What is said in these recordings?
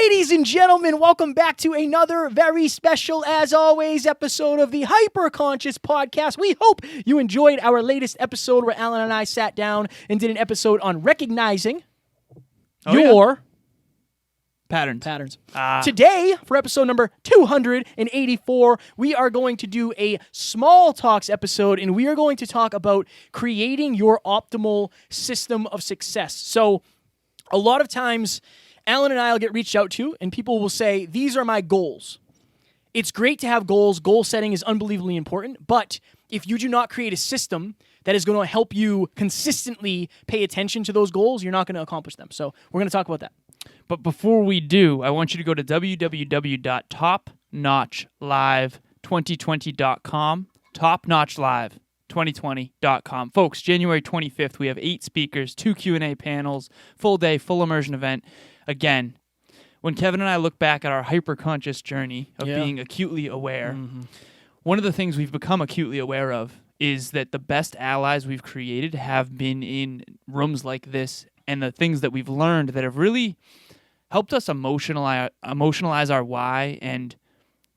Ladies and gentlemen, welcome back to another very special, as always, episode of the HyperConscious podcast. We hope you enjoyed our latest episode where Alan and I sat down and did an episode on recognizing your patterns. Today, for episode number 284, we are going to do a small talks episode, and we are going to talk about creating your optimal system of success. So, a lot of times, Alan and I will get reached out to, and people will say, these are my goals. It's great to have goals. Goal setting is unbelievably important, but if you do not create a system that is going to help you consistently pay attention to those goals, you're not going to accomplish them. So we're going to talk about that. But before we do, I want you to go to www.topnotchlive2020.com, topnotchlive2020.com. Folks, January 25th, we have 8 speakers, 2 Q&A panels, full day, full immersion event. Again, when Kevin and I look back at our hyper-conscious journey of being acutely aware, one of the things we've become acutely aware of is that the best allies we've created have been in rooms like this, and the things that we've learned that have really helped us emotionalize our why and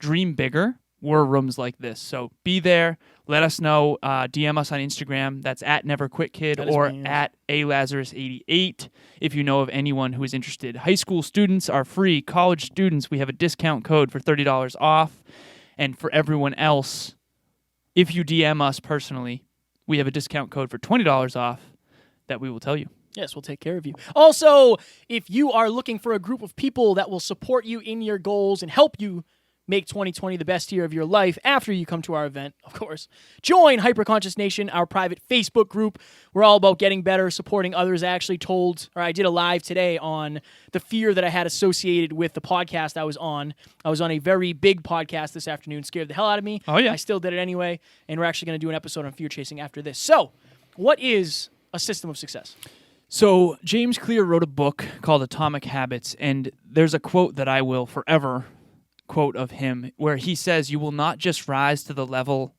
dream bigger were rooms like this. So be there. Let us know. DM us on Instagram. That's at NeverQuitKid or at alazarus88 if you know of anyone who is interested. High school students are free. College students, we have a discount code for $30 off. And for everyone else, if you DM us personally, we have a discount code for $20 off that we will tell you. Yes, we'll take care of you. Also, if you are looking for a group of people that will support you in your goals and help you make 2020 the best year of your life after you come to our event, of course, join HyperConsciousNation, our private Facebook group. We're all about getting better, supporting others. I did a live today on the fear that I had associated with the podcast I was on. I was on a very big podcast this afternoon, scared the hell out of me. Oh, yeah. I still did it anyway, and we're actually going to do an episode on fear chasing after this. So, what is a system of success? So James Clear wrote a book called Atomic Habits, and there's a quote that I will forever quote of him where he says, you will not just rise to the level...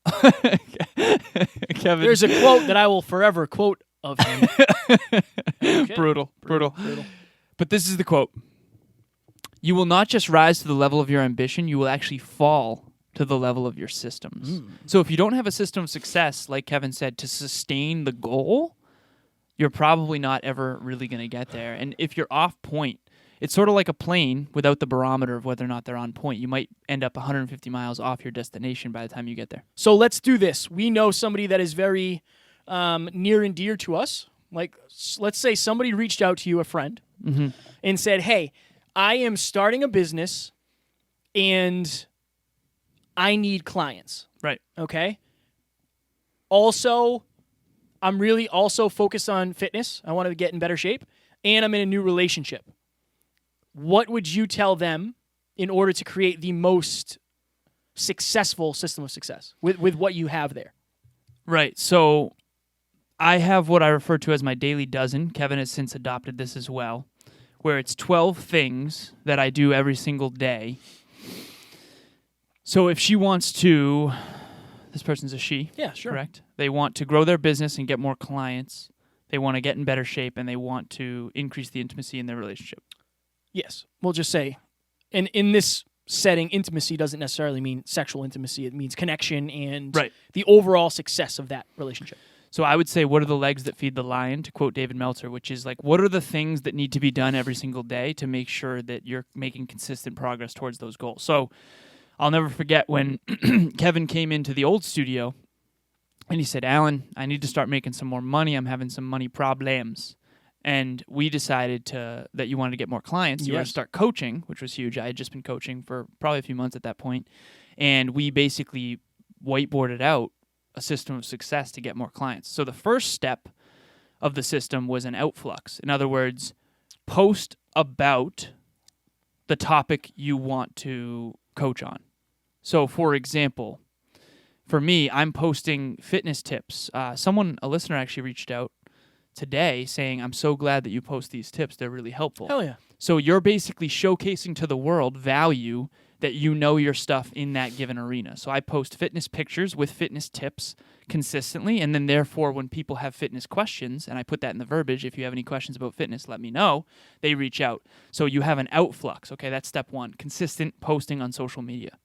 Kevin. There's a quote that I will forever quote of him. Okay. Brutal. But this is the quote. You will not just rise to the level of your ambition, you will actually fall to the level of your systems. So if you don't have a system of success, like Kevin said, to sustain the goal, you're probably not ever really going to get there. And if you're off point, it's sort of like a plane without the barometer of whether or not they're on point. You might end up 150 miles off your destination by the time you get there. So let's do this. We know somebody that is very near and dear to us. Like, let's say somebody reached out to you, a friend, and said, hey, I am starting a business and I need clients. Right. Okay? Also, I'm really also focused on fitness. I want to get in better shape. And I'm in a new relationship. What would you tell them in order to create the most successful system of success with what you have there? Right. So I have what I refer to as my daily dozen. Kevin has since adopted this as well, where it's 12 things that I do every single day. So if she wants to, this person's a she. Yeah, sure. Correct? They want to grow their business and get more clients. They want to get in better shape, and they want to increase the intimacy in their relationship. Yes. We'll just say, and in this setting, intimacy doesn't necessarily mean sexual intimacy. It means connection and the overall success of that relationship. So I would say, what are the legs that feed the lion, to quote David Meltzer, which is like, what are the things that need to be done every single day to make sure that you're making consistent progress towards those goals? So I'll never forget when Kevin came into the old studio and he said, Alan, I need to start making some more money. I'm having some money problems. And we decided that you wanted to get more clients. You wanted to start coaching, which was huge. I had just been coaching for probably a few months at that point. And we basically whiteboarded out a system of success to get more clients. So the first step of the system was an outflux. In other words, post about the topic you want to coach on. So, for example, for me, I'm posting fitness tips. A listener actually reached out today saying, I'm so glad that you post these tips. They're really helpful. Hell yeah. So you're basically showcasing to the world value that you know your stuff in that given arena. So I post fitness pictures with fitness tips consistently, and then therefore when people have fitness questions, and I put that in the verbiage, if you have any questions about fitness, let me know, they reach out. So you have an outflux. Okay, that's step one, consistent posting on social media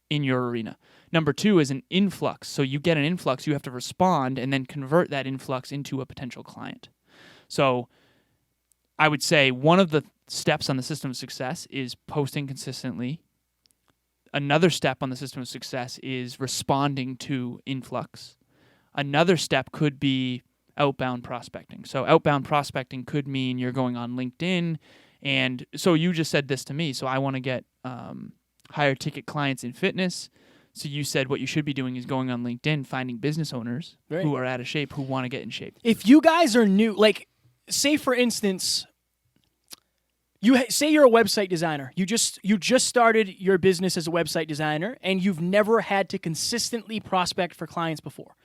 in your arena. Number two is an influx. So you get an influx, you have to respond and then convert that influx into a potential client. So I would say one of the steps on the system of success is posting consistently. Another step on the system of success is responding to influx. Another step could be outbound prospecting. So outbound prospecting could mean you're going on LinkedIn. And so you just said this to me. So I want to get higher ticket clients in fitness. So you said what you should be doing is going on LinkedIn, finding business owners who are out of shape, who want to get in shape. If you guys are new, like say for instance, say you're a website designer. You just started your business as a website designer, and you've never had to consistently prospect for clients before.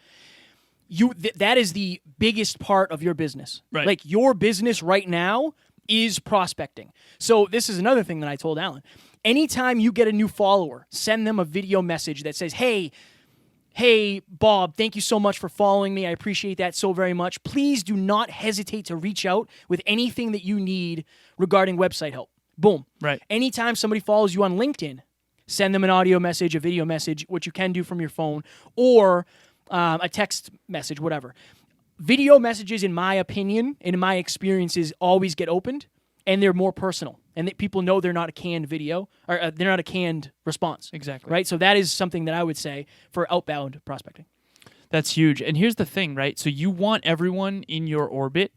That is the biggest part of your business. Right. Like your business right now is prospecting. So this is another thing that I told Alan. Anytime you get a new follower, send them a video message that says, Hey, Bob, thank you so much for following me. I appreciate that so very much. Please do not hesitate to reach out with anything that you need regarding website help. Boom. Right. Anytime somebody follows you on LinkedIn, send them an audio message, a video message, which you can do from your phone, or a text message, whatever. Video messages, in my opinion, and in my experiences, always get opened, and they're more personal. And that people know they're not a canned video, or they're not a canned response. Exactly. Right? So that is something that I would say for outbound prospecting. That's huge. And here's the thing, right? So you want everyone in your orbit,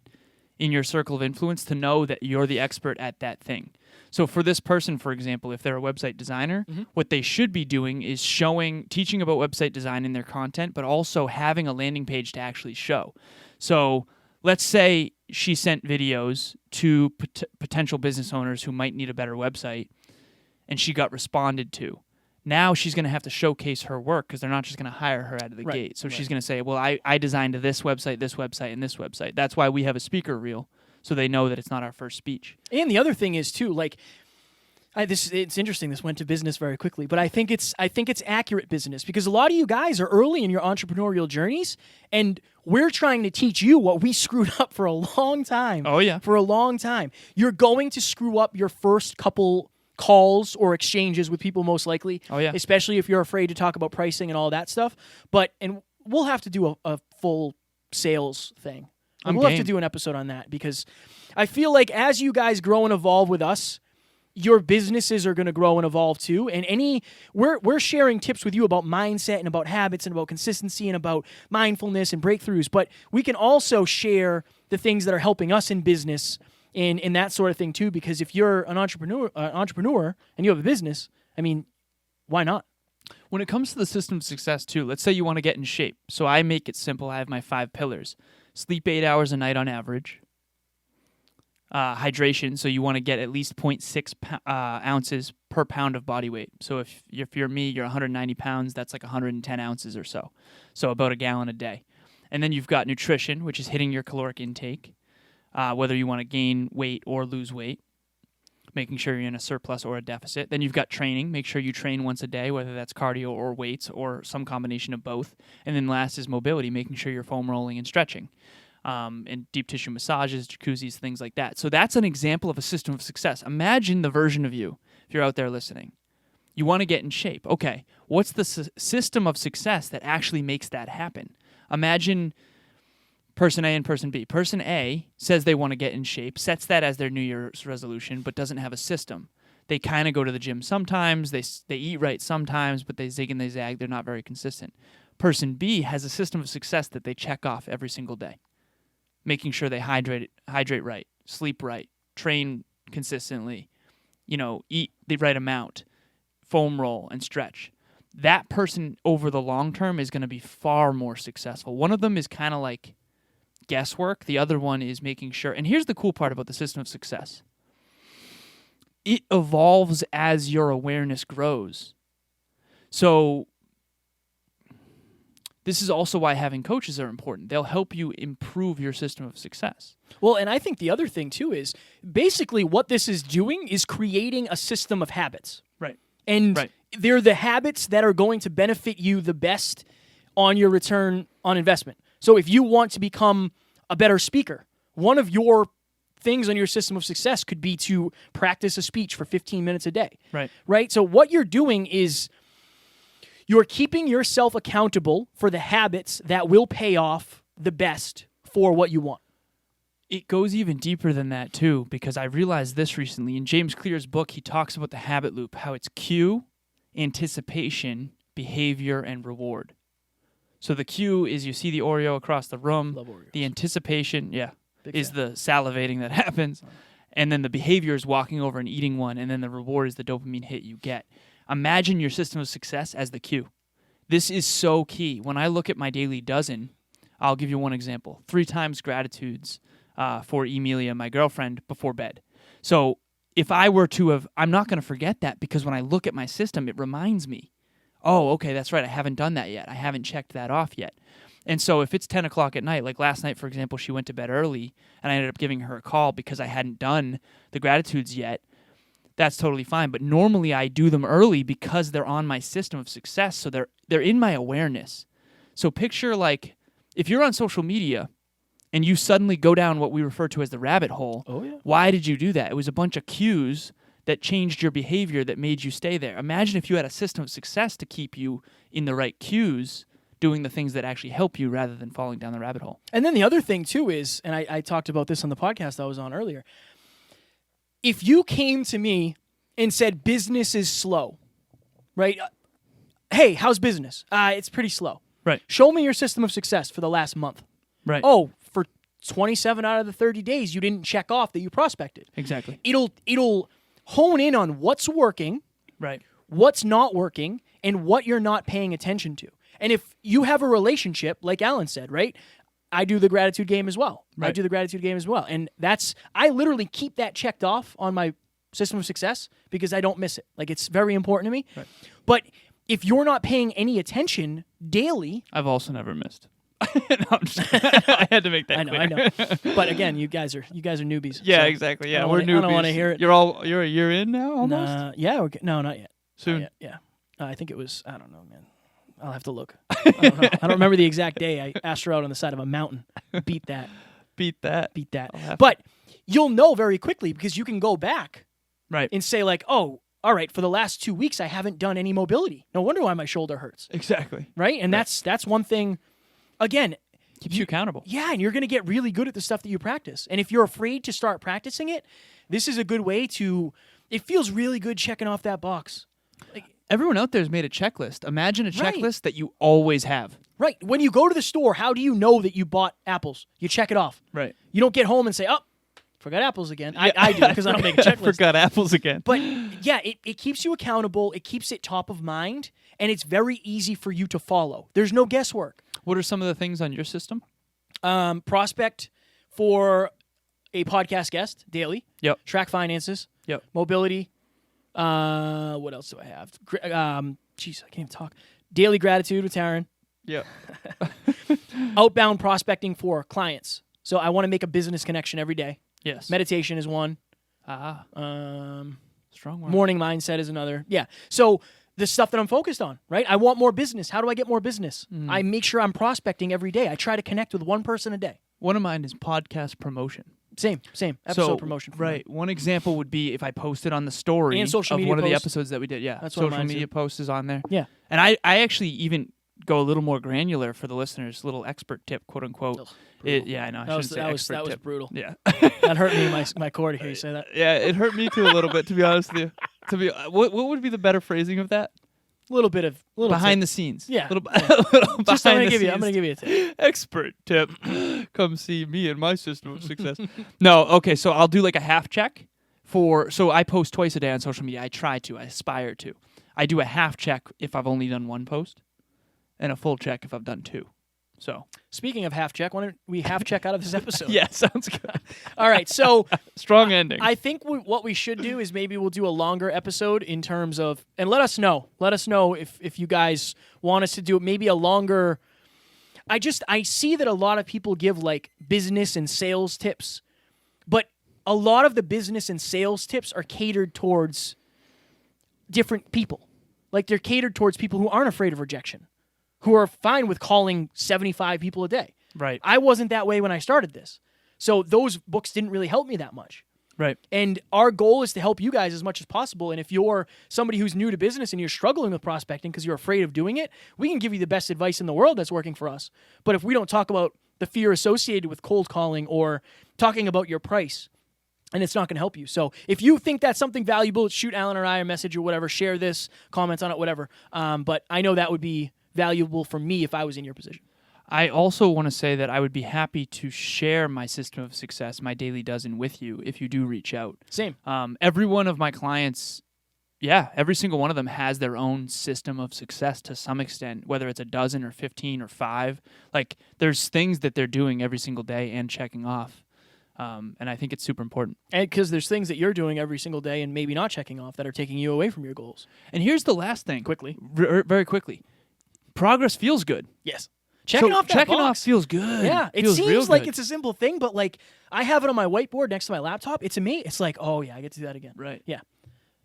in your circle of influence, to know that you're the expert at that thing. So for this person, for example, if they're a website designer, what they should be doing is teaching about website design in their content, but also having a landing page to actually show. So let's say she sent videos to potential business owners who might need a better website, and she got responded to. Now she's going to have to showcase her work because they're not just going to hire her out of the gate. So she's going to say, well, I designed this website, and this website. That's why we have a speaker reel, so they know that it's not our first speech. And the other thing is, too, like, it's interesting. This went to business very quickly, but I think it's accurate business because a lot of you guys are early in your entrepreneurial journeys, and we're trying to teach you what we screwed up for a long time. Oh, yeah. For a long time. You're going to screw up your first couple calls or exchanges with people, most likely. Oh, yeah. Especially if you're afraid to talk about pricing and all that stuff. And we'll have to do a full sales thing. We'll have to do an episode on that because I feel like as you guys grow and evolve with us, your businesses are going to grow and evolve too. And we're sharing tips with you about mindset and about habits and about consistency and about mindfulness and breakthroughs. But we can also share the things that are helping us in business and that sort of thing too. Because if you're an entrepreneur and you have a business, I mean, why not? When it comes to the system of success too, let's say you want to get in shape. So I make it simple. I have my 5 pillars. Sleep 8 hours a night on average. Hydration, so you want to get at least 0.6 ounces per pound of body weight. So if you're me, you're 190 pounds, that's like 110 ounces or so. So about a gallon a day. And then you've got nutrition, which is hitting your caloric intake, whether you want to gain weight or lose weight, making sure you're in a surplus or a deficit. Then you've got training, make sure you train once a day, whether that's cardio or weights or some combination of both. And then last is mobility, making sure you're foam rolling and stretching. And deep tissue massages, jacuzzis, things like that. So that's an example of a system of success. Imagine the version of you, if you're out there listening. You want to get in shape. Okay, what's the system of success that actually makes that happen? Imagine person A and person B. Person A says they want to get in shape, sets that as their New Year's resolution, but doesn't have a system. They kind of go to the gym sometimes, they eat right sometimes, but they zig and they zag. They're not very consistent. Person B has a system of success that they check off every single day. Making sure they hydrate right, sleep right, train consistently, eat the right amount, foam roll and stretch. That person over the long term is going to be far more successful. One of them is kind of like guesswork. The other one is making sure. And here's the cool part about the system of success. It evolves as your awareness grows. So this is also why having coaches are important. They'll help you improve your system of success. Well, and I think the other thing, too, is basically what this is doing is creating a system of habits. Right. And Right. they're the habits that are going to benefit you the best on your return on investment. So if you want to become a better speaker, one of your things on your system of success could be to practice a speech for 15 minutes a day. Right. Right? So what you're doing is you're keeping yourself accountable for the habits that will pay off the best for what you want. It goes even deeper than that, too, because I realized this recently. In James Clear's book, he talks about the habit loop, how it's cue, anticipation, behavior, and reward. So the cue is you see the Oreo across the room. Love Oreos. The anticipation, Big is fan. the salivating that happens. And then the behavior is walking over and eating one. And then the reward is the dopamine hit you get. Imagine your system of success as the cue. This is so key. When I look at my daily dozen, I'll give you one example. 3 times gratitudes for Emilia, my girlfriend, before bed. So if I were to have, I'm not going to forget that because when I look at my system, it reminds me, oh, okay, that's right. I haven't done that yet. I haven't checked that off yet. And so if it's 10 o'clock at night, like last night, for example, she went to bed early and I ended up giving her a call because I hadn't done the gratitudes yet, that's totally fine. But normally I do them early because they're on my system of success. So they're in my awareness. So picture like if you're on social media and you suddenly go down what we refer to as the rabbit hole, why did you do that? It was a bunch of cues that changed your behavior that made you stay there. Imagine if you had a system of success to keep you in the right cues, doing the things that actually help you rather than falling down the rabbit hole. And then the other thing, too, is, and I talked about this on the podcast I was on earlier, if you came to me and said business is slow, right? Hey, how's business? It's pretty slow. Right. Show me your system of success for the last month. Right. Oh, for 27 out of the 30 days, you didn't check off that you prospected. Exactly. It'll hone in on what's working, Right. what's not working, and what you're not paying attention to. And if you have a relationship, like Alan said, right? I do the gratitude game as well. Right. I do the gratitude game as well. And I literally keep that checked off on my system of success because I don't miss it. Like, it's very important to me. Right. But if you're not paying any attention daily... I've also never missed. No, I'm just I had to make that clear. I know. But again, you guys are newbies. Yeah, so exactly. Yeah, I don't we're wanna- newbies. I don't want to hear it. You're a year in now, almost? No, not yet. Soon. Not yet, yeah. I think it was, I don't know, man. I'll have to look. I don't know. I don't remember the exact day. I asked her out on the side of a mountain. Beat that. Beat that. But you'll know very quickly because you can go back Right. and say like, oh, all right, for the last 2 weeks, I haven't done any mobility. No wonder why my shoulder hurts. Exactly. Right? And that's one thing, again. Keeps you accountable. Yeah, and you're going to get really good at the stuff that you practice. And if you're afraid to start practicing it, this is a good way to, it feels really good checking off that box. Like, everyone out there has made a checklist. Imagine a Right. checklist that you always have. right. When you go to the store, how do you know that you bought apples? You check it off. Right. You don't get home and say, oh, forgot apples again. I do because I don't make a checklist. Forgot apples again. But yeah, it keeps you accountable. It keeps it top of mind. And it's very easy for you to follow. There's no guesswork. What are some of the things on your system? Prospect for a podcast guest daily. Yep. Track finances. Yep. Mobility. What else do I have? Jeez, I can't even talk. Daily gratitude with Taryn. Yep. Outbound prospecting for clients. So I want to make a business connection every day. Yes. Meditation is one. Strong word. Morning mindset is another. Yeah. So the stuff that I'm focused on, right? I want more business. How do I get more business? I make sure I'm prospecting every day. I try to connect with one person a day. One of mine is podcast promotion. Same. Episode promotion. For right. One example would be if I posted on the story And social of media one of the posts. episodes that we did. Yeah. That's one of social mine, media too. post is on there. Yeah. And I actually even go a little more granular for the listeners, little expert tip, quote unquote. Ugh, Yeah, I know. I That was shouldn't say that was expert that was tip. brutal. Yeah. That hurt me in my core to hear you say that. Yeah, it hurt me too a little bit, to be honest with you. What would be the better phrasing of that? A little Behind tip. the scenes. Yeah. Little, Yeah. little Just I'm behind the gonna scenes. give you a tip. Expert tip. Come see me and my system of success. No, okay, so I'll do like a half check so I post twice a day on social media. I aspire to. I do a half check if I've only done one post and a full check if I've done two. So, Speaking of half check, why don't we half check out of this episode? yeah, sounds good. All right. So Strong ending. I think what we should do is maybe we'll do a longer episode in terms of, and let us know. Let us know if you guys want us to do maybe a longer. I see that a lot of people give like business and sales tips, but a lot of the business and sales tips are catered towards different people. Like they're catered towards people who aren't afraid of rejection, who are fine with calling 75 people a day. Right. I wasn't that way when I started this. So those books didn't really help me that much. Right. And our goal is to help you guys as much as possible. And if you're somebody who's new to business and you're struggling with prospecting because you're afraid of doing it, we can give you the best advice in the world that's working for us. But if we don't talk about the fear associated with cold calling or talking about your price, and it's not going to help you. So if you think that's something valuable, shoot Alan or I a message or whatever, share this, comment on it, whatever. But I know that would be valuable for me if I was in your position. I also want to say that I would be happy to share my system of success, my daily dozen, with you if you do reach out. Same. Every one of my clients, every single one of them has their own system of success to some extent, whether it's a dozen or 15 or 5. Like there's things that they're doing every single day and checking off. And I think it's super important. And because there's things that you're doing every single day and maybe not checking off that are taking you away from your goals. And here's the last thing. Quickly. Very quickly. Progress feels good. Yes. Checking off that box. Off feels good. Yeah, it feels seems like good. it's a simple thing, but like I have it on my whiteboard next to my laptop. It's amazing. It's like, oh yeah, I get to do that again. Right. Yeah.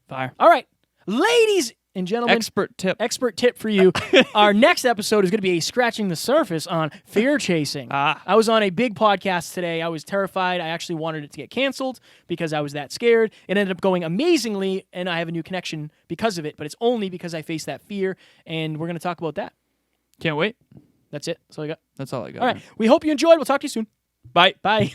Fire. All right, ladies and gentlemen. Expert tip for you. Our next episode is going to be a scratching the surface on fear chasing. I was on a big podcast today. I was terrified. I actually wanted it to get canceled because I was that scared. It ended up going amazingly, and I have a new connection because of it, but it's only because I faced that fear, and we're going to talk about that. Can't wait. That's it. That's all I got. That's all I got. All right. We hope you enjoyed. We'll talk to you soon. Bye. Bye.